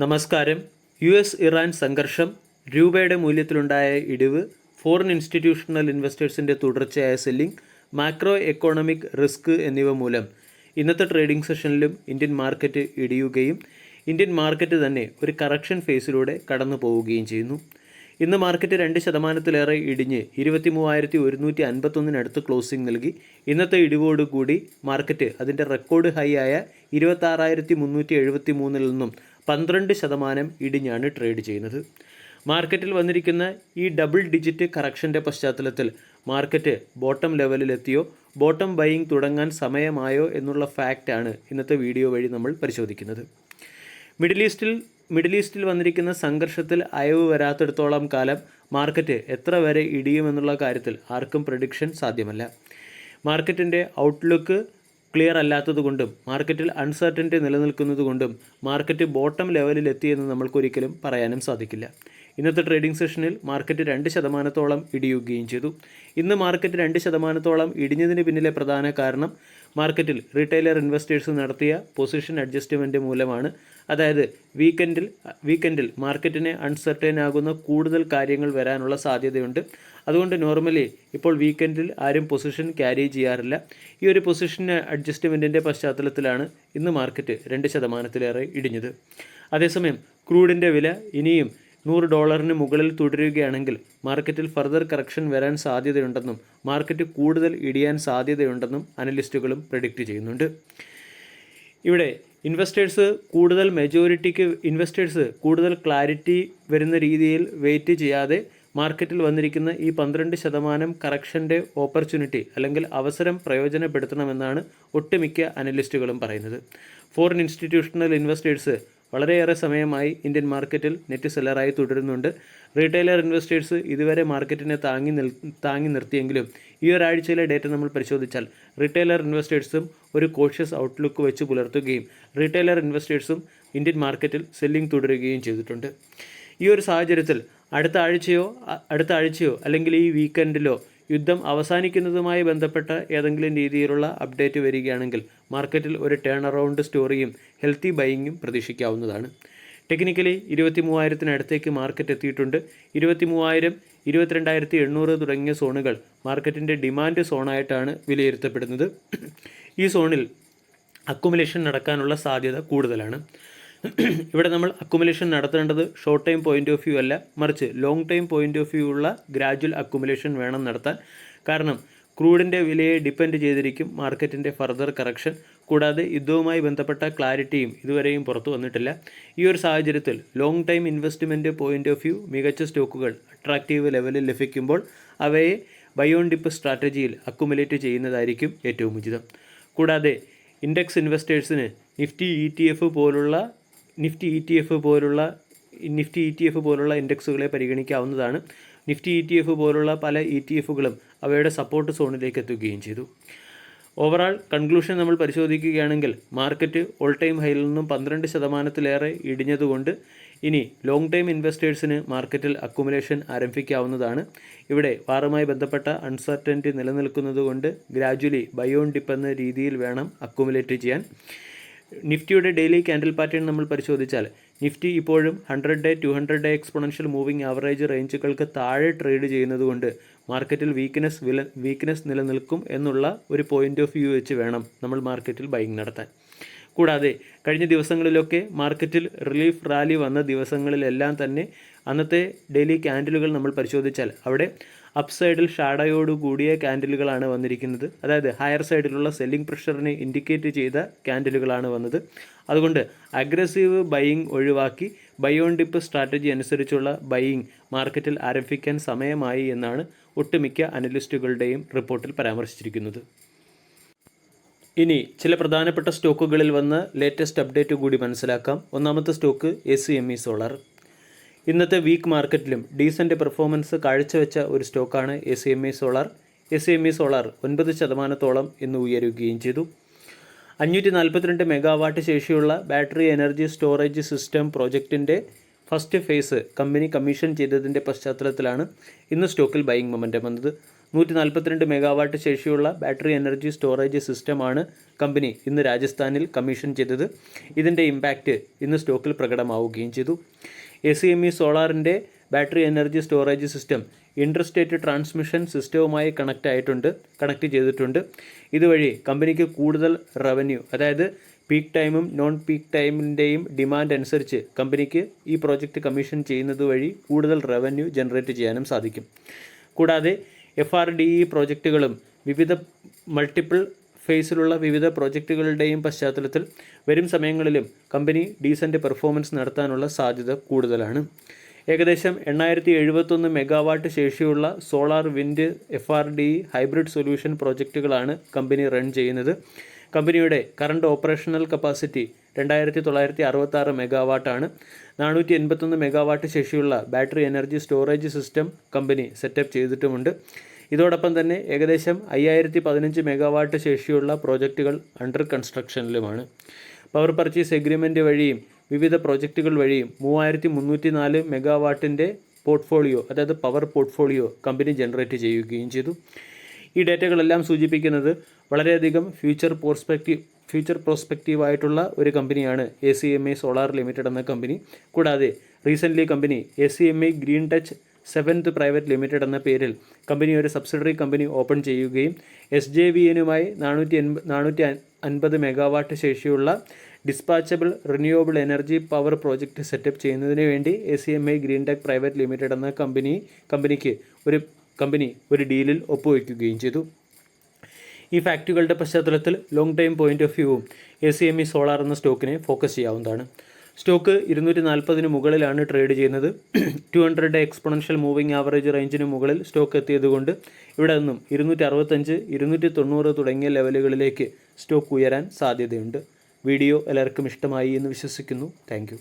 നമസ്കാരം. US-ഇറാൻ സംഘർഷം, രൂപയുടെ മൂല്യത്തിലുണ്ടായ ഇടിവ്, ഫോറിൻ ഇൻസ്റ്റിറ്റ്യൂഷണൽ ഇൻവെസ്റ്റേഴ്സിൻ്റെ തുടർച്ചയായ സെല്ലിംഗ്, മാക്രോ എക്കോണമിക് റിസ്ക് എന്നിവ മൂലം ഇന്നത്തെ ട്രേഡിംഗ് സെഷനിലും ഇന്ത്യൻ മാർക്കറ്റ് ഇടിയുകയും ഇന്ത്യൻ മാർക്കറ്റ് തന്നെ ഒരു കറക്ഷൻ ഫേസിലൂടെ കടന്നു പോവുകയും ചെയ്യുന്നു. ഇന്ന് മാർക്കറ്റ് 2% ഇടിഞ്ഞ് 23,151 ക്ലോസിംഗ് നൽകി. ഇന്നത്തെ ഇടിവോടുകൂടി മാർക്കറ്റ് അതിൻ്റെ റെക്കോർഡ് ഹൈ ആയ 26,373 നിന്നും 12% ഇടിഞ്ഞാണ് ട്രേഡ് ചെയ്യുന്നത്. മാർക്കറ്റിൽ വന്നിരിക്കുന്ന ഈ ഡബിൾ ഡിജിറ്റ് കറക്ഷൻ്റെ പശ്ചാത്തലത്തിൽ മാർക്കറ്റ് ബോട്ടം ലെവലിലെത്തിയോ, ബോട്ടം ബൈയിങ് തുടങ്ങാൻ സമയമായോ എന്നുള്ള ഫാക്റ്റാണ് ഇന്നത്തെ വീഡിയോ വഴി നമ്മൾ പരിശോധിക്കുന്നത്. മിഡിൽ ഈസ്റ്റിൽ വന്നിരിക്കുന്ന സംഘർഷത്തിൽ അയവ് വരാത്തിടത്തോളം കാലം മാർക്കറ്റ് എത്ര വരെ ഇടിയുമെന്നുള്ള കാര്യത്തിൽ ആർക്കും പ്രഡിക്ഷൻ സാധ്യമല്ല. മാർക്കറ്റിൻ്റെ ഔട്ട്ലുക്ക് ക്ലിയർ അല്ലാത്തതുകൊണ്ടും മാർക്കറ്റിൽ അൺസർട്ടനിറ്റി നിലനിൽക്കുന്നതുകൊണ്ടും മാർക്കറ്റ് ബോട്ടം ലെവലിലെത്തിയെന്ന് നമ്മൾക്കൊരിക്കലും പറയാനും സാധിക്കില്ല. ഇന്നത്തെ ട്രേഡിംഗ് സെഷനിൽ മാർക്കറ്റ് 2% ഇടിയുകയും ചെയ്തു. ഇന്ന് മാർക്കറ്റ് 2% ഇടിഞ്ഞതിന് പിന്നിലെ പ്രധാന കാരണം മാർക്കറ്റിൽ റീറ്റെയിലർ ഇൻവെസ്റ്റേഴ്സ് നടത്തിയ പൊസിഷൻ അഡ്ജസ്റ്റ്മെൻറ്റ് മൂലമാണ്. അതായത് വീക്കെൻഡിൽ മാർക്കറ്റിനെ അൺസർട്ടൈൻ ആകുന്ന കൂടുതൽ കാര്യങ്ങൾ വരാനുള്ള സാധ്യതയുണ്ട്. അതുകൊണ്ട് നോർമലി ഇപ്പോൾ വീക്കെൻഡിൽ ആരും പൊസിഷൻ ക്യാരി ചെയ്യാറില്ല. ഈ ഒരു പൊസിഷൻ അഡ്ജസ്റ്റ്മെൻറ്റിൻ്റെ പശ്ചാത്തലത്തിലാണ് ഇന്ന് മാർക്കറ്റ് 2% ഇടിഞ്ഞത്. അതേസമയം ക്രൂഡിൻ്റെ വില ഇനിയും $100 മുകളിൽ തുടരുകയാണെങ്കിൽ മാർക്കറ്റിൽ ഫർദർ കറക്ഷൻ വരാൻ സാധ്യതയുണ്ടെന്നും മാർക്കറ്റ് കൂടുതൽ ഇടിയാൻ സാധ്യതയുണ്ടെന്നും അനലിസ്റ്റുകളും പ്രഡിക്റ്റ് ചെയ്യുന്നുണ്ട്. ഇവിടെ ഇൻവെസ്റ്റേഴ്സ് കൂടുതൽ ക്ലാരിറ്റി വരുന്ന രീതിയിൽ വെയിറ്റ് ചെയ്യാതെ മാർക്കറ്റിൽ വന്നിരിക്കുന്ന ഈ 12% കറക്ഷൻ്റെ ഓപ്പർച്യൂണിറ്റി അല്ലെങ്കിൽ അവസരം പ്രയോജനപ്പെടുത്തണമെന്നാണ് ഒട്ടുമിക്ക അനലിസ്റ്റുകളും പറയുന്നത്. ഫോറിൻ ഇൻസ്റ്റിറ്റ്യൂഷണൽ ഇൻവെസ്റ്റേഴ്സ് വളരെയേറെ സമയമായി ഇന്ത്യൻ മാർക്കറ്റിൽ നെറ്റ് സെല്ലറായി തുടരുന്നുണ്ട്. റീറ്റെയിലർ ഇൻവെസ്റ്റേഴ്സ് ഇതുവരെ മാർക്കറ്റിനെ താങ്ങി നിർത്തിയെങ്കിലും ഈ ഒരാഴ്ചയിലെ ഡേറ്റ നമ്മൾ പരിശോധിച്ചാൽ റീറ്റെയിലർ ഇൻവെസ്റ്റേഴ്സും ഒരു കോഷ്യസ് ഔട്ട്ലുക്ക് വെച്ച് പുലർത്തുകയും റീറ്റെയിലർ ഇൻവെസ്റ്റേഴ്സും ഇന്ത്യൻ മാർക്കറ്റിൽ സെല്ലിംഗ് തുടരുകയും ചെയ്തിട്ടുണ്ട്. ഈ ഒരു സാഹചര്യത്തിൽ അടുത്ത ആഴ്ചയോ അല്ലെങ്കിൽ ഈ വീക്കെൻഡിലോ യുദ്ധം അവസാനിക്കുന്നതുമായി ബന്ധപ്പെട്ട ഏതെങ്കിലും രീതിയിലുള്ള അപ്ഡേറ്റ് വരികയാണെങ്കിൽ മാർക്കറ്റിൽ ഒരു ടേൺ അറൗണ്ട് സ്റ്റോറിയും ഹെൽത്തി ബൈയിങ്ങും പ്രതീക്ഷിക്കാവുന്നതാണ്. ടെക്നിക്കലി 23,000 മാർക്കറ്റ് എത്തിയിട്ടുണ്ട്. 23,000, 22,800 തുടങ്ങിയ സോണുകൾ മാർക്കറ്റിൻ്റെ ഡിമാൻഡ് സോണായിട്ടാണ് വിലയിരുത്തപ്പെടുന്നത്. ഈ സോണിൽ അക്കുമുലേഷൻ നടക്കാനുള്ള സാധ്യത കൂടുതലാണ്. ഇവിടെ നമ്മൾ അക്കുമുലേഷൻ നടത്തേണ്ടത് short time point of view അല്ല, മറിച്ച് long time point of view ഉള്ള ഗ്രാജുവൽ അക്കുമുലേഷൻ വേണം നടത്താൻ. കാരണം ക്രൂഡിൻ്റെ വിലയെ ഡിപ്പെൻഡ് ചെയ്തിരിക്കും മാർക്കറ്റിൻ്റെ ഫർദർ കറക്ഷൻ. കൂടാതെ യുദ്ധവുമായി ബന്ധപ്പെട്ട ക്ലാരിറ്റിയും ഇതുവരെയും പുറത്തു വന്നിട്ടില്ല. ഈ ഒരു സാഹചര്യത്തിൽ long time investment point of view മികച്ച സ്റ്റോക്കുകൾ അട്രാക്റ്റീവ് ലെവലിൽ ലഭിക്കുമ്പോൾ അവയെ ബൈ ഓൺ ഡിപ്പ് സ്ട്രാറ്റജിയിൽ അക്കുമുലേറ്റ് ചെയ്യുന്നതായിരിക്കും ഏറ്റവും ഉചിതം. കൂടാതെ ഇൻഡെക്സ് ഇൻവെസ്റ്റേഴ്സിന് നിഫ്റ്റി ഇ ടി എഫ് പോലുള്ള ഇൻഡെക്സുകളെ പരിഗണിക്കാവുന്നതാണ്. നിഫ്റ്റി ഇ ടി എഫ് പോലുള്ള പല ഇ ടി എഫുകളും അവയുടെ സപ്പോർട്ട് സോണിലേക്ക് എത്തുകയും ചെയ്തു. ഓവറാൾ കൺക്ലൂഷൻ നമ്മൾ പരിശോധിക്കുകയാണെങ്കിൽ മാർക്കറ്റ് ഓൾ ടൈം ഹൈയിൽ നിന്നും 12% ഇടിഞ്ഞതുകൊണ്ട് ഇനി ലോങ് ടൈം ഇൻവെസ്റ്റേഴ്സിന് മാർക്കറ്റിൽ അക്കുമുലേഷൻ ആരംഭിക്കാവുന്നതാണ്. ഇവിടെ വാറുമായി ബന്ധപ്പെട്ട അൺസർട്ടനിറ്റി നിലനിൽക്കുന്നതുകൊണ്ട് ഗ്രാജുവലി ബൈ ഓൺ ഡിപ്പ് എന്ന രീതിയിൽ വേണം അക്കുമുലേറ്റ് ചെയ്യാൻ. നിഫ്റ്റിയുടെ ഡെയിലി ക്യാൻഡിൽ പാറ്റേൺ നമ്മൾ പരിശോധിച്ചാൽ നിഫ്റ്റി ഇപ്പോഴും 100-day 200-day exponential moving average റേഞ്ചുകൾക്ക് താഴെ ട്രേഡ് ചെയ്യുന്നതുകൊണ്ട് മാർക്കറ്റിൽ വീക്ക്നെസ് നിലനിൽക്കും എന്നുള്ള ഒരു പോയിൻ്റ് ഓഫ് വ്യൂ വെച്ച് വേണം നമ്മൾ മാർക്കറ്റിൽ ബൈയിങ് നടത്താൻ. കൂടാതെ കഴിഞ്ഞ ദിവസങ്ങളിലൊക്കെ മാർക്കറ്റിൽ റിലീഫ് റാലി വന്ന ദിവസങ്ങളിലെല്ലാം തന്നെ അന്നത്തെ ഡെയിലി ക്യാൻഡിലുകൾ നമ്മൾ പരിശോധിച്ചാൽ അവിടെ അപ്സൈഡിൽ ഷാഡോയോട് കൂടിയ ക്യാൻഡിലുകളാണ് വന്നിരിക്കുന്നത്. അതായത് ഹയർ സൈഡിലുള്ള സെല്ലിംഗ് പ്രഷറിനെ ഇൻഡിക്കേറ്റ് ചെയ്ത ക്യാൻഡിലുകളാണ് വന്നത്. അതുകൊണ്ട് അഗ്രസീവ് ബൈയിങ് ഒഴിവാക്കി ബൈ ഓൺ ഡിപ്പ് സ്ട്രാറ്റജി അനുസരിച്ചുള്ള ബൈയിങ് മാർക്കറ്റിൽ ആരംഭിക്കാൻ സമയമായി എന്നാണ് ഒട്ടുമിക്ക അനലിസ്റ്റുകളുടെയും റിപ്പോർട്ടിൽ പരാമർശിച്ചിരിക്കുന്നത്. ഇനി ചില പ്രധാനപ്പെട്ട സ്റ്റോക്കുകളിൽ വന്ന ലേറ്റസ്റ്റ് അപ്ഡേറ്റ് കൂടി മനസ്സിലാക്കാം. ഒന്നാമത്തെ സ്റ്റോക്ക് ACME സോളാർ. ഇന്നത്തെ വീക്ക് മാർക്കറ്റിലും ഡീസൻ്റ് പെർഫോമൻസ് കാഴ്ചവെച്ച ഒരു സ്റ്റോക്കാണ് ACME സോളാർ. ACME സോളാർ 9% ഇന്ന് ഉയരുകയും ചെയ്തു. 542 മെഗാവാട്ട് ശേഷിയുള്ള ബാറ്ററി എനർജി സ്റ്റോറേജ് സിസ്റ്റം പ്രോജക്റ്റിൻ്റെ ഫസ്റ്റ് ഫേസ് കമ്പനി കമ്മീഷൻ ചെയ്തതിൻ്റെ പശ്ചാത്തലത്തിലാണ് ഇന്ന് സ്റ്റോക്കിൽ ബൈയിങ് മൊമെൻറ്റം വന്നത്. 142 മെഗാവാട്ട് ശേഷിയുള്ള ബാറ്ററി എനർജി സ്റ്റോറേജ് സിസ്റ്റമാണ് കമ്പനി ഇന്ന് രാജസ്ഥാനിൽ കമ്മീഷൻ ചെയ്തത്. ഇതിൻ്റെ ഇമ്പാക്റ്റ് ഇന്ന് സ്റ്റോക്കിൽ പ്രകടമാവുകയും ചെയ്തു. ACME സോളാറിൻ്റെ battery energy storage system interstate transmission സിസ്റ്റവുമായി കണക്ട് ചെയ്തിട്ടുണ്ട്. ഇതുവഴി കമ്പനിക്ക് കൂടുതൽ റവന്യൂ, അതായത് പീക്ക് ടൈമും നോൺ പീക്ക് ടൈമിൻ്റെയും ഡിമാൻഡ് അനുസരിച്ച് കമ്പനിക്ക് ഈ പ്രോജക്റ്റ് കമ്മീഷൻ ചെയ്യുന്നത് വഴി കൂടുതൽ റവന്യൂ ജനറേറ്റ് ചെയ്യാനും സാധിക്കും. കൂടാതെ FRDE പ്രോജക്റ്റുകളും മൾട്ടിപ്പിൾ ഫേസിലുള്ള വിവിധ പ്രോജക്റ്റുകളുടെയും പശ്ചാത്തലത്തിൽ വരും സമയങ്ങളിലും കമ്പനി ഡീസൻ്റ് പെർഫോമൻസ് നടത്താനുള്ള സാധ്യത കൂടുതലാണ്. ഏകദേശം 8071 മെഗാവാട്ട് ശേഷിയുള്ള solar, wind, FRDE hybrid solution പ്രോജക്റ്റുകളാണ് കമ്പനി റൺ ചെയ്യുന്നത്. കമ്പനിയുടെ കറണ്ട് ഓപ്പറേഷണൽ കപ്പാസിറ്റി 2966 മെഗാവാട്ടാണ്. 481 മെഗാവാട്ട് ശേഷിയുള്ള battery energy storage system company setup ചെയ്തിട്ടുമുണ്ട്. ഇതോടൊപ്പം തന്നെ ഏകദേശം 5015 മെഗാവാട്ട് ശേഷിയുള്ള പ്രോജക്റ്റുകൾ അണ്ടർ കൺസ്ട്രക്ഷനിലുമാണ്. പവർ പർച്ചേസ് എഗ്രിമെൻ്റ് വഴിയും വിവിധ പ്രോജക്റ്റുകൾ വഴിയും 3304 മെഗാവാട്ടിൻ്റെ പോർട്ട്ഫോളിയോ, അതായത് പവർ പോർട്ട്ഫോളിയോ കമ്പനി ജനറേറ്റ് ചെയ്യുകയും ചെയ്തു. ഈ ഡേറ്റകളെല്ലാം സൂചിപ്പിക്കുന്നത് വളരെയധികം ഫ്യൂച്ചർ പ്രോസ്പെക്റ്റീവായിട്ടുള്ള ഒരു കമ്പനിയാണ് ACME സോളാർ ലിമിറ്റഡ് എന്ന കമ്പനി. കൂടാതെ recently company ACME green touch 7th private limited എന്ന പേരിൽ കമ്പനി ഒരു സബ്സിഡറി കമ്പനി ഓപ്പൺ ചെയ്യുകയും SJVN-മായി 450 മെഗാവാട്ട് ശേഷിയുള്ള dispatchable renewable energy power project setup ചെയ്യുന്നതിന് വേണ്ടി ACME green tech private limited എന്ന കമ്പനിക്ക് ഒരു ഡീലിൽ ഒപ്പുവയ്ക്കുകയും ചെയ്തു. ഈ ഫാക്റ്റുകളുടെ പശ്ചാത്തലത്തിൽ ലോങ് ടൈം പോയിൻ്റ് ഓഫ് വ്യൂവും ACME സോളാർ എന്ന സ്റ്റോക്കിനെ ഫോക്കസ് ചെയ്യാവുന്നതാണ്. സ്റ്റോക്ക് 240 മുകളിലാണ് ട്രേഡ് ചെയ്യുന്നത്. 200 എക്സ്പൊണൻഷ്യൽ മൂവിംഗ് ആവറേജ് റേഞ്ചിന് മുകളിൽ സ്റ്റോക്ക് എത്തിയതുകൊണ്ട് ഇവിടെ നിന്നും 265, 290 തുടങ്ങിയ ലെവലുകളിലേക്ക് സ്റ്റോക്ക് ഉയരാൻ സാധ്യതയുണ്ട്. വീഡിയോ എല്ലാവർക്കും ഇഷ്ടമായി എന്ന് വിശ്വസിക്കുന്നു. താങ്ക്